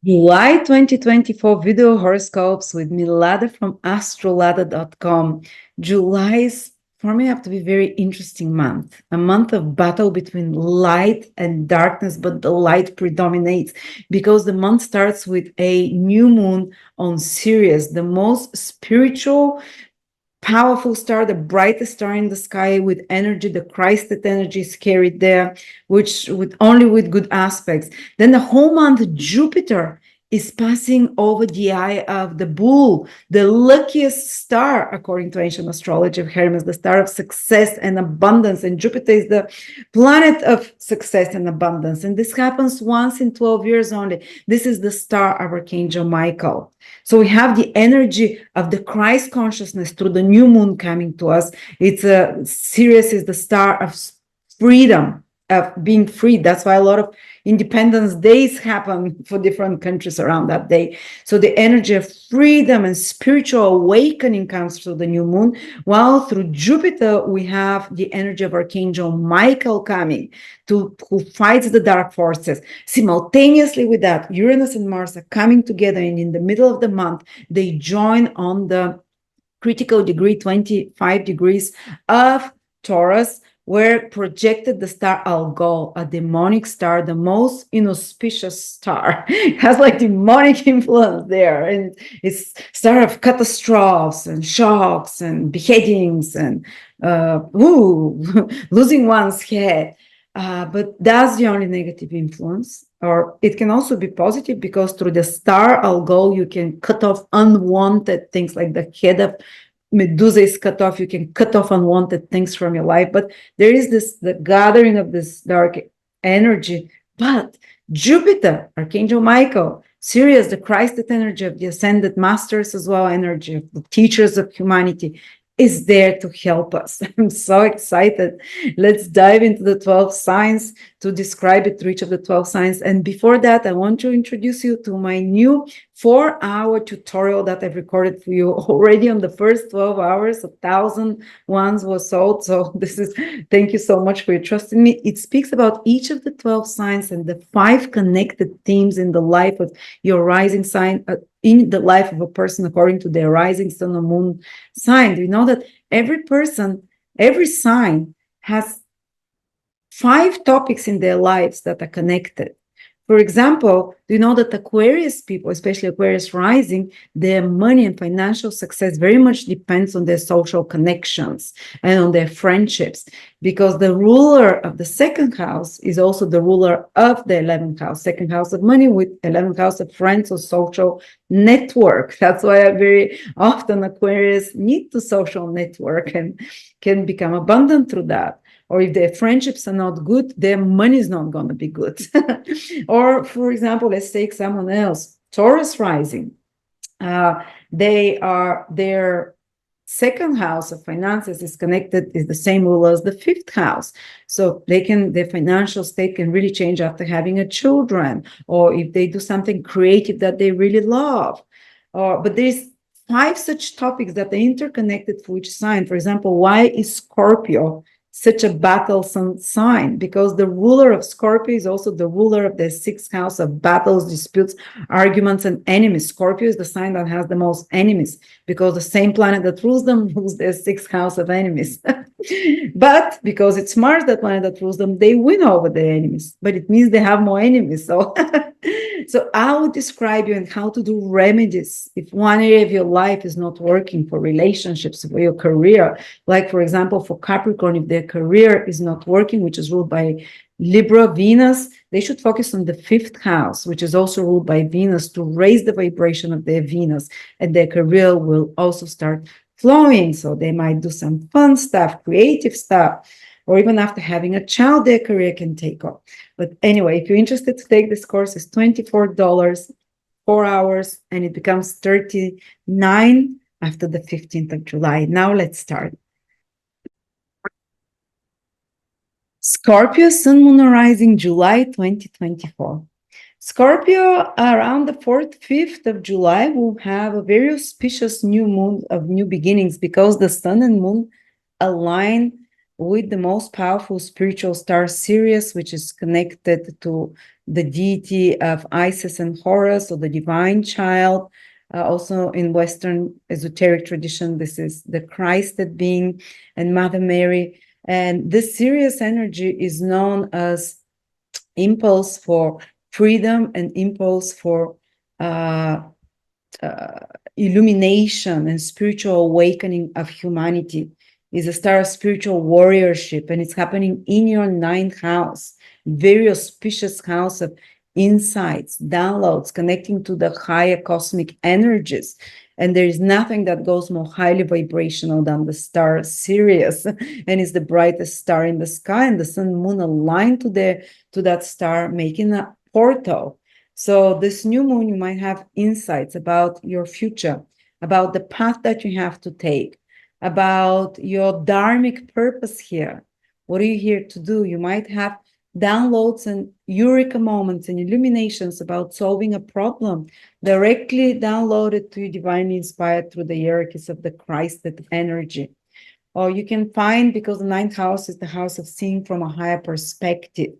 July 2024 video horoscopes with me, Lada from AstroLada.com. July is for me up to be a very interesting month, a month of battle between light and darkness, but the light predominates because the month starts with a new moon on Sirius, the most spiritual, powerful star, the brightest star in the sky with energy. The Christed energy is carried there, which with only with good aspects. Then the whole month, Jupiter is passing over the eye of the bull, the luckiest star, according to ancient astrology of Hermes, the star of success and abundance. And Jupiter is the planet of success and abundance. And this happens once in 12 years only. This is the star of Archangel Michael. So we have the energy of the Christ consciousness through the new moon coming to us. It's Sirius is the star of freedom, of being free. That's why a lot of Independence Days happen for different countries around that day. So the energy of freedom and spiritual awakening comes through the new moon, while through Jupiter, we have the energy of Archangel Michael coming who fights the dark forces. Simultaneously with that, Uranus and Mars are coming together, and in the middle of the month, they join on the critical degree, 25 degrees of Taurus, where projected the star Algol, a demonic star, the most inauspicious star. It has like demonic influence there, and it's star of catastrophes and shocks and beheadings and losing one's head. But that's the only negative influence. Or it can also be positive, because through the star Algol, you can cut off unwanted things, like the head of Medusa is cut off. You can cut off unwanted things from your life. But there is the gathering of this dark energy. But Jupiter, Archangel Michael, Sirius, the Christed energy of the ascended masters as well, energy of the teachers of humanity, is there to help us. I'm so excited. Let's dive into the 12 signs to describe it through each of the 12 signs. And before that, I want to introduce you to my new 4-hour tutorial that I've recorded for you already. On the first 12 hours, 1,000 ones were sold. So thank you so much for your trust in me. It speaks about each of the 12 signs and the 5 connected themes in the life of your rising sign, in the life of a person according to their rising sun or moon sign. Do you know that every person, every sign has 5 topics in their lives that are connected? For example, do you know that Aquarius people, especially Aquarius rising, their money and financial success very much depends on their social connections and on their friendships, because the ruler of the second house is also the ruler of the 11th house, second house of money with 11th house of friends or social network. That's why very often Aquarius need to social network and can become abundant through that. Or if their friendships are not good, their money is not going to be good. Or, for example, let's take someone else, Taurus rising. Their second house of finances is connected, is the same ruler as the 5th house. So their financial state can really change after having a children, or if they do something creative that they really love. But there's 5 such topics that are interconnected for each sign. For example, why is Scorpio such a battlesome sign? Because the ruler of Scorpio is also the ruler of the 6th house of battles, disputes, arguments, and enemies. Scorpio is the sign that has the most enemies, because the same planet that rules them rules their 6th house of enemies. But because it's Mars, that planet that rules them, they win over their enemies. But it means they have more enemies. So so I would describe you and how to do remedies if one area of your life is not working, for relationships, for your career. Like, for example, for Capricorn, if their career is not working, which is ruled by Libra, Venus, they should focus on the 5th house, which is also ruled by Venus, to raise the vibration of their Venus, and their career will also start flowing. So they might do some fun stuff, creative stuff, or even after having a child, their career can take off. But anyway, if you're interested to take this course, it's $24, 4 hours, and it becomes 39 after the 15th of July. Now let's start. Scorpio, Sun, Moon, Rising, July 2024. Scorpio, around the 4th, 5th of July, will have a very auspicious new moon of new beginnings, because the Sun and Moon align with the most powerful spiritual star Sirius, which is connected to the deity of Isis and Horus, or the divine child. Also in Western esoteric tradition, this is the Christed being and Mother Mary. And this Sirius energy is known as impulse for freedom and impulse for uh, illumination and spiritual awakening of humanity. Is a star of spiritual warriorship, and it's happening in your ninth house, very auspicious house of insights, downloads, connecting to the higher cosmic energies. And there is nothing that goes more highly vibrational than the star Sirius, and it's the brightest star in the sky, and the sun moon aligned to that star, making a portal. So this new moon, you might have insights about your future, about the path that you have to take, about your dharmic purpose here. What are you here to do? You might have downloads and eureka moments and illuminations about solving a problem directly downloaded to you, divinely inspired through the hierarchies of the Christed energy. Or you can find, because the ninth house is the house of seeing from a higher perspective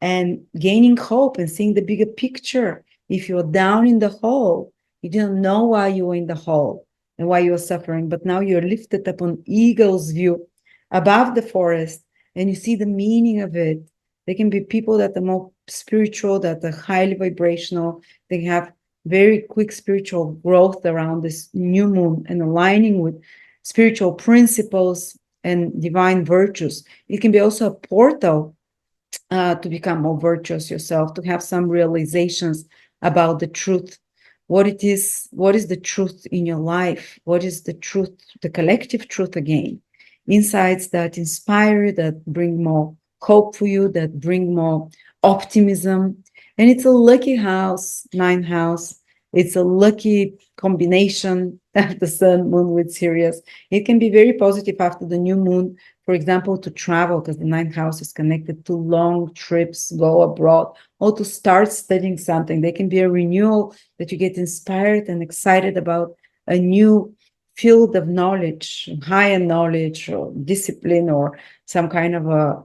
and gaining hope and seeing the bigger picture. If you're down in the hole, you didn't know why you were in the hole and why you were suffering, but now you're lifted up on eagle's view above the forest, and you see the meaning of it. There can be people that are more spiritual, that are highly vibrational. They have very quick spiritual growth around this new moon and aligning with spiritual principles and divine virtues. It can be also a portal to become more virtuous yourself, to have some realizations about the truth, what is the truth in your life, what is the truth, the collective truth again, insights that inspire, that bring more hope for you, that bring more optimism. And it's a lucky house, ninth house. It's a lucky combination of the sun, moon with Sirius. It can be very positive after the new moon, for example, to travel, because the ninth house is connected to long trips, go abroad, or to start studying something. There can be a renewal that you get inspired and excited about a new field of knowledge, higher knowledge or discipline, or some kind of a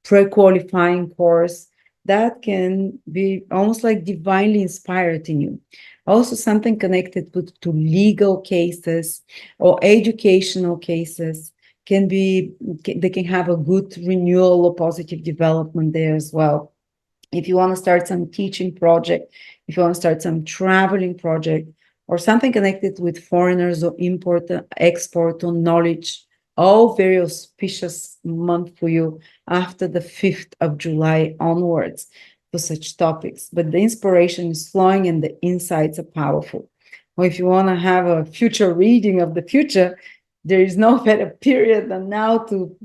pre-qualifying course that can be almost like divinely inspired in you. Also something connected to legal cases or educational cases they can have a good renewal or positive development there as well. If you want to start some teaching project, if you want to start some traveling project, or something connected with foreigners or import, export, or knowledge, all very auspicious month for you after the 5th of July onwards for such topics. But the inspiration is flowing and the insights are powerful. Or if you want to have a future reading of the future, there is no better period than now to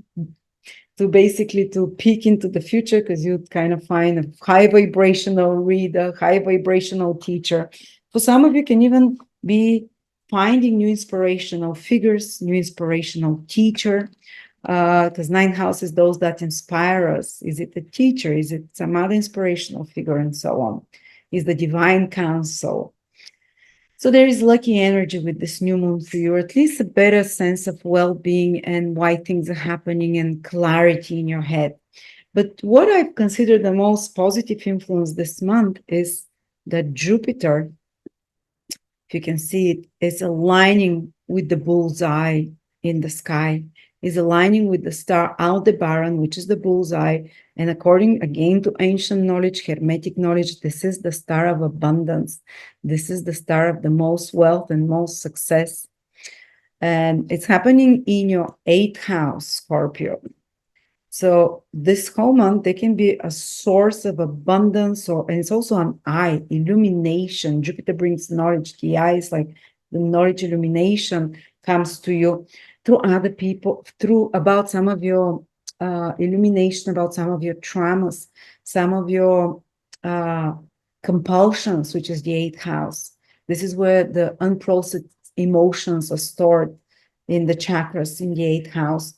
basically to peek into the future, because you kind of find a high vibrational reader, high vibrational teacher. For some of you can even be finding new inspirational figures, new inspirational teacher, because ninth house is those that inspire us. Is it a teacher? Is it some other inspirational figure, and so on? Is the divine counsel? So there is lucky energy with this new moon for you, or at least a better sense of well-being and why things are happening, and clarity in your head. But what I've considered the most positive influence this month is that Jupiter, if you can see it, is aligning with the bullseye in the sky, is aligning with the star Aldebaran, which is the bullseye. And according again to ancient knowledge, Hermetic knowledge, this is the star of abundance. This is the star of the most wealth and most success. And it's happening in your 8th house, Scorpio. So this whole month, they can be a source of abundance, and it's also an eye, illumination. Jupiter brings knowledge. The eye is like the knowledge, illumination comes to you through other people, through about some of your illumination, about some of your traumas, some of your compulsions, which is the 8th house. This is where the unprocessed emotions are stored in the chakras in the 8th house.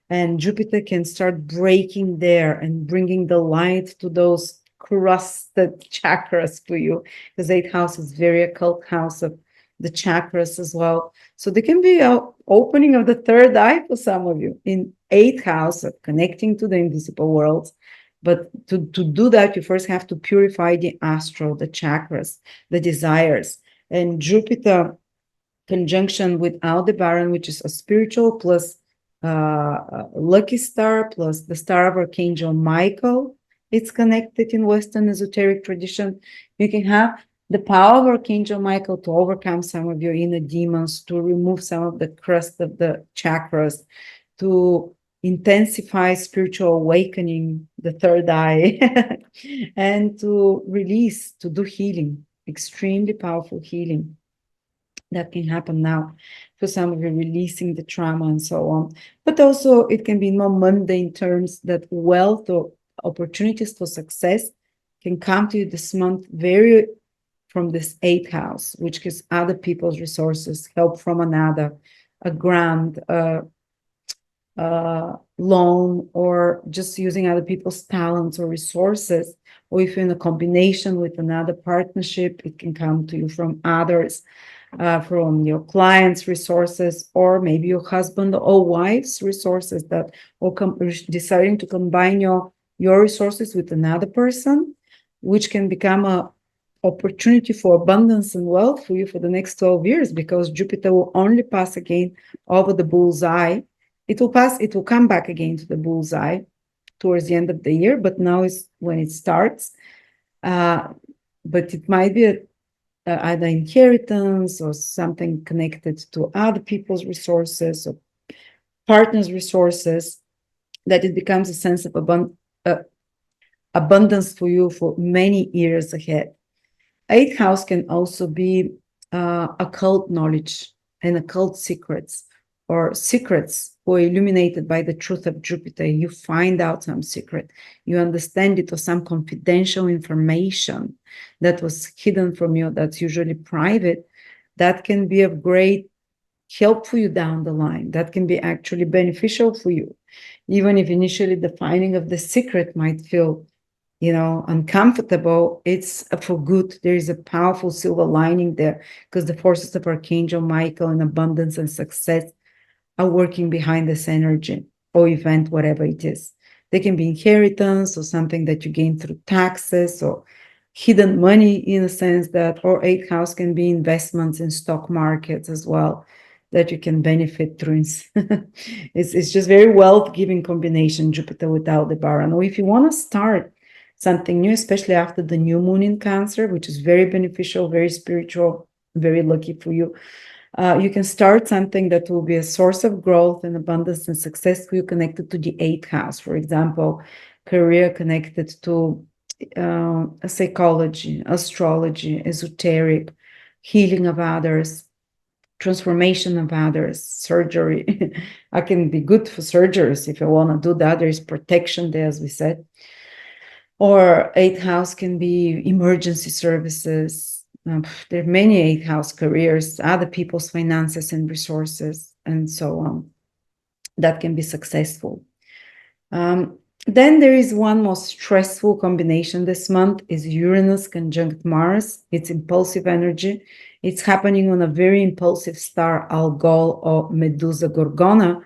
And Jupiter can start breaking there and bringing the light to those crusted chakras for you, because 8th house is very occult house of the chakras as well. So there can be an opening of the third eye for some of you in eighth house of connecting to the invisible world. But to do that, you first have to purify the astral, the chakras, the desires. And Jupiter conjunction with Aldebaran, which is a spiritual plus Luckiest Star plus the star of Archangel Michael. It's connected in Western esoteric tradition. You can have the power of Archangel Michael to overcome some of your inner demons, to remove some of the crust of the chakras, to intensify spiritual awakening, the third eye, and to release, to do healing, extremely powerful healing that can happen now for some of you, releasing the trauma and so on. But also it can be in more mundane terms that wealth or opportunities for success can come to you this month very from this eighth house, which gives other people's resources, help from another, a grant, loan, or just using other people's talents or resources, or if you're in a combination with another partnership, it can come to you from others, from your clients' resources, or maybe your husband or wife's resources that or deciding to combine your resources with another person, which can become a opportunity for abundance and wealth for you for the next 12 years, because Jupiter will only pass again over the bullseye. It will come back again to the bullseye towards the end of the year, but now is when it starts. But it might be either inheritance or something connected to other people's resources or partners' resources, that it becomes a sense of abundance for you for many years ahead. Eighth house can also be occult knowledge and occult secrets, or secrets were illuminated by the truth of Jupiter. You find out some secret, you understand it, or some confidential information that was hidden from you, that's usually private, that can be of great help for you down the line, that can be actually beneficial for you, even if initially the finding of the secret might feel uncomfortable. It's for good. There is a powerful silver lining there, because the forces of Archangel Michael and abundance and success are working behind this energy or event, whatever it is. They can be inheritance or something that you gain through taxes, or hidden money in a sense that, or eighth house can be investments in stock markets as well, that you can benefit through. It's just very wealth-giving combination, Jupiter with Aldebaran. Or if you want to start something new, especially after the new moon in Cancer, which is very beneficial, very spiritual, very lucky for you. You can start something that will be a source of growth and abundance and success for you, connected to the eighth house. For example, career connected to psychology, astrology, esoteric, healing of others, transformation of others, surgery. I can be good for surgeries if I want to do that. There is protection there, as we said. Or eighth house can be emergency services. There are many eighth house careers, other people's finances and resources, and so on, that can be successful. Then there is one more stressful combination this month, is Uranus conjunct Mars. It's impulsive energy. It's happening on a very impulsive star, Algol or Medusa Gorgona.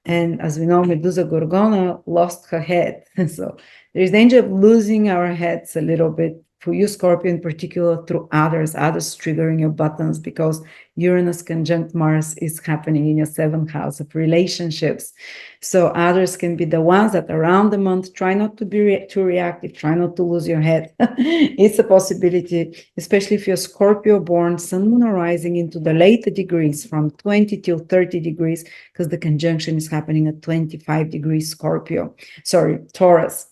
And as we know, Medusa Gorgona lost her head. So there's danger of losing our heads a little bit, for you, Scorpio, in particular, through others triggering your buttons, because Uranus conjunct Mars is happening in your seventh house of relationships. So others can be the ones that around the month try not to be too reactive, try not to lose your head. It's a possibility, especially if you're Scorpio born, Sun, Moon, or Rising into the later degrees from 20 till 30 degrees, because the conjunction is happening at 25 degrees Taurus.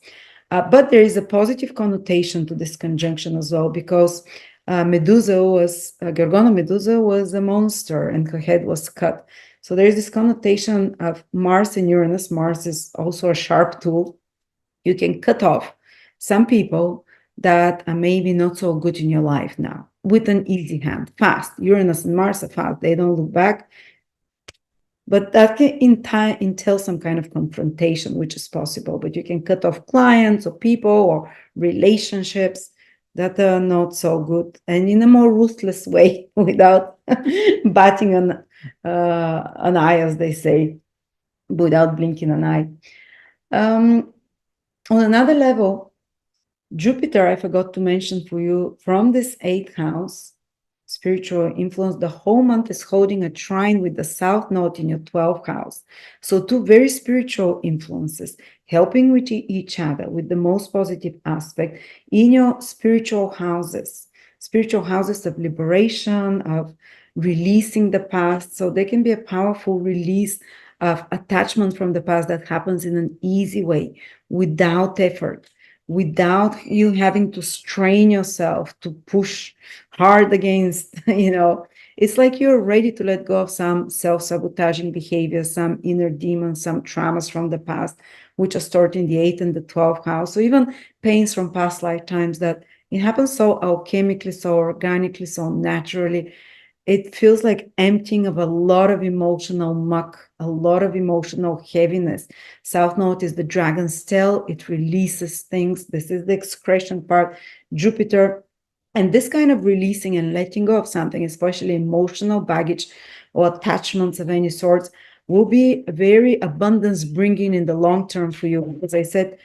But there is a positive connotation to this conjunction as well, because Gorgona Medusa was a monster and her head was cut. So there is this connotation of Mars and Uranus. Mars is also a sharp tool. You can cut off some people that are maybe not so good in your life now with an easy hand, fast. Uranus and Mars are fast. They don't look back. But that can entail some kind of confrontation, which is possible. But you can cut off clients or people or relationships that are not so good, and in a more ruthless way, without batting an eye, as they say. without blinking an eye. On another level, Jupiter, I forgot to mention for you, from this 8th house, spiritual influence, the whole month is holding a trine with the South Node in your 12th house. So two very spiritual influences, helping with each other with the most positive aspect in your spiritual houses of liberation, of releasing the past. So there can be a powerful release of attachment from the past that happens in an easy way, without effort, without you having to strain yourself to push hard against, it's like you're ready to let go of some self-sabotaging behaviors, some inner demons, some traumas from the past, which are stored in the 8th and the 12th house. So even pains from past lifetimes, that it happens so alchemically, so organically, so naturally. It feels like emptying of a lot of emotional muck, a lot of emotional heaviness. South Node is the dragon's tail. It releases things. This is the excretion part. Jupiter. And this kind of releasing and letting go of something, especially emotional baggage or attachments of any sorts, will be very abundance bringing in the long term for you. As I said,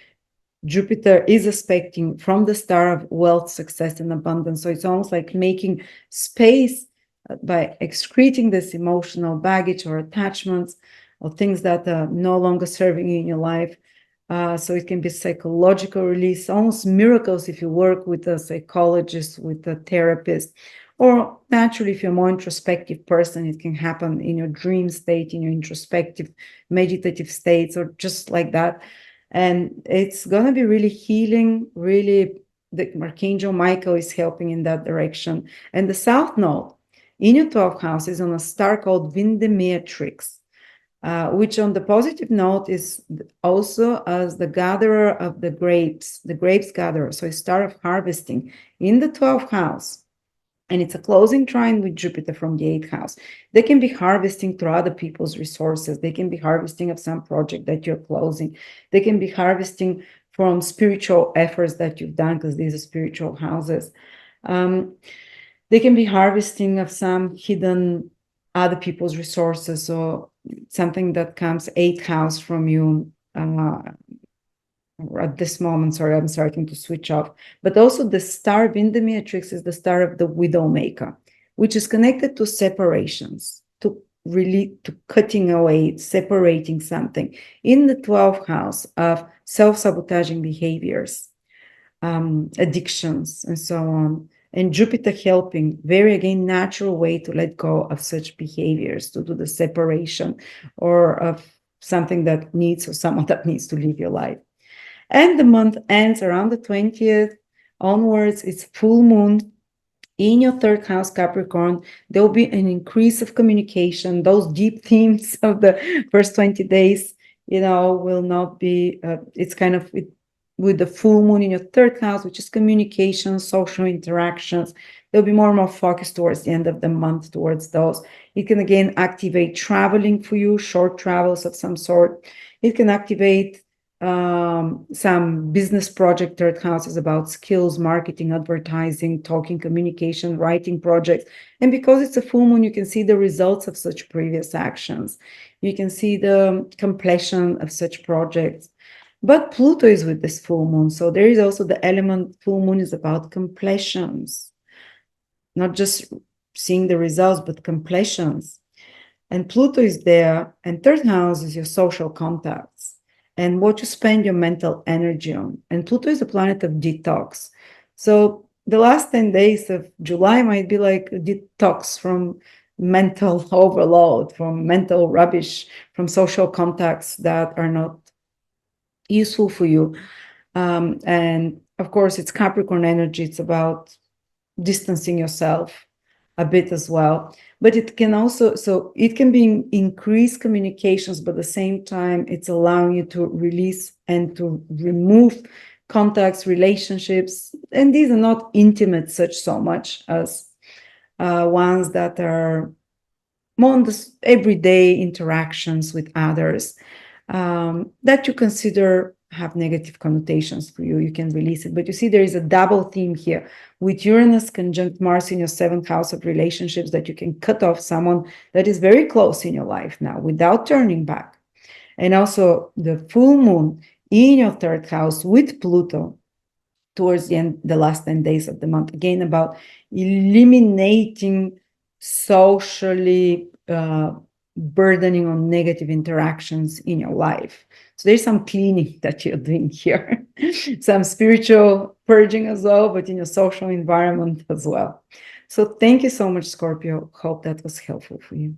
Jupiter is aspecting from the star of wealth, success, and abundance. So it's almost like making space by excreting this emotional baggage or attachments or things that are no longer serving you in your life. So it can be psychological release, almost miracles if you work with a psychologist, with a therapist, or naturally, if you're a more introspective person, it can happen in your dream state, in your introspective, meditative states, or just like that. And it's going to be really healing, really, the Archangel Michael is helping in that direction. And the South Node in your 12th house is on a star called Vindemeatrix, which on the positive note is also as the gatherer of the grapes gatherer. So a star of harvesting in the 12th house. And it's a closing trine with Jupiter from the 8th house. They can be harvesting through other people's resources. They can be harvesting of some project that you're closing. They can be harvesting from spiritual efforts that you've done, because these are spiritual houses. They can be harvesting of some hidden other people's resources, or something that comes 8th house from you. At this moment, sorry, I'm starting to switch off. But also the star of Vindemeatrix is the star of the Widowmaker, which is connected to separations, to cutting away, separating something in the 12th house of self-sabotaging behaviors, addictions, and so on. And Jupiter helping, very, again, natural way to let go of such behaviors, to do the separation, or of something that needs, or someone that needs to leave your life. And the month ends around the 20th onwards. It's full moon in your 3rd house, Capricorn. There will be an increase of communication. Those deep themes of the first 20 days, will not be, it's kind of with the full moon in your 3rd house, which is communication, social interactions. There'll be more and more focus towards the end of the month towards those. It can again activate traveling for you, short travels of some sort. It can activate some business project. 3rd house is about skills, marketing, advertising, talking, communication, writing projects. And because it's a full moon, you can see the results of such previous actions. You can see the completion of such projects. But Pluto is with this full moon. So there is also the element, full moon is about completions, not just seeing the results, but completions. And Pluto is there. And 3rd house is your social contacts and what you spend your mental energy on. And Pluto is a planet of detox. So the last 10 days of July might be like a detox from mental overload, from mental rubbish, from social contacts that are not useful for you. And of course, it's Capricorn energy. It's about distancing yourself a bit as well. But it can also, so it can be increased communications, but at the same time, it's allowing you to release and to remove contacts, relationships. And these are not intimate such so much as ones that are more on the everyday interactions with others that you consider have negative connotations for you. You can release it. But you see, there is a double theme here with Uranus conjunct Mars in your 7th house of relationships, that you can cut off someone that is very close in your life now without turning back. And also the full moon in your third house with Pluto towards the end, the last 10 days of the month. Again, about eliminating socially burdening on negative interactions in your life. So there's some cleaning that you're doing here, some spiritual purging as well, but in your social environment as well. So thank you so much, Scorpio. Hope that was helpful for you.